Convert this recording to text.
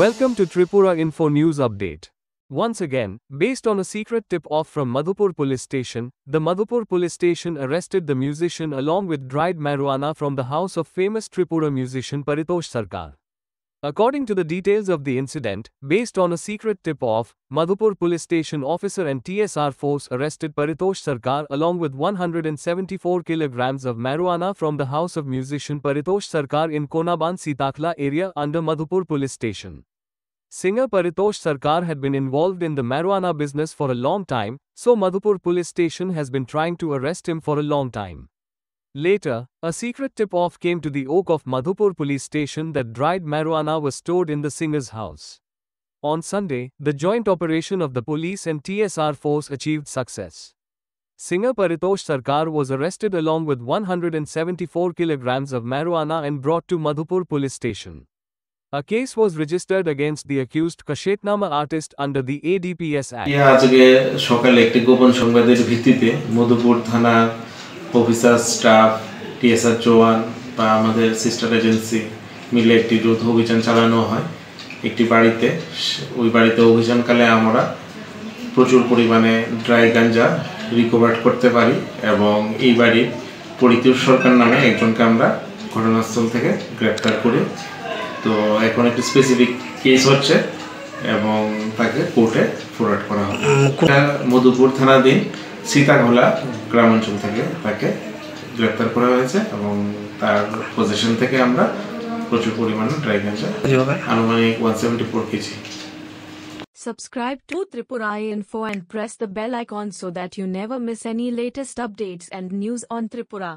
Welcome to Tripura Info News Update. Once again, based on a secret tip-off from Madhupur Police Station, the Madhupur Police Station arrested the musician along with dried marijuana from the house of famous Tripura musician Paritosh Sarkar. According to the details of the incident, based on a secret tip-off, Madhupur Police Station officer and TSR force arrested Paritosh Sarkar along with 174 kilograms of marijuana from the house of musician Paritosh Sarkar in Konaban Sitakhla area under Madhupur Police Station. Singer Paritosh Sarkar had been involved in the marijuana business for a long time, so Madhupur Police Station has been trying to arrest him for a long time. Later, a secret tip-off came to the Oak of Madhupur Police Station that dried marijuana was stored in the singer's house. On Sunday, the joint operation of the police and TSR force achieved success. Singer Paritosh Sarkar was arrested along with 174 kilograms of marijuana and brought to Madhupur Police Station. A case was registered against the accused Kashetnama artist under the ADPS Act. আজকে সকালে একটি গোপন সংবাদের ভিত্তিতে মধুপুর থানা officer staff TSR জওয়ান বা আমাদের sister agency মিলে একটি যৌথ অভিযান চালানো হয় একটি বাড়িতে। ওই বাড়িতে অভিযানকালে আমরা প্রচুর পরিমাণে ড্রাই গাঞ্জা রিকভার করতে পারি এবং এই বাড়ির পরিতোষ সরকার নামে একজনকে আমরা ঘটনাস্থল থেকে গ্রেফতার করি। তো এখন একটি স্পেসিফিক কেস হচ্ছে এবং তাকে কোর্টে ফরওয়ার্ড করা হবে। মধুপুর থানাধীন সীতাখোলা গ্রামাঞ্চল থেকে তাকে গ্রেফতার করা হয়েছে এবং তার পজিশন থেকে আমরা প্রচুর পরিমাণে ড্রাই গাঁজা আনুমানিক 174 KG. Subscribe to Tripura Info and press the bell icon so that you never miss any latest updates and news on Tripura.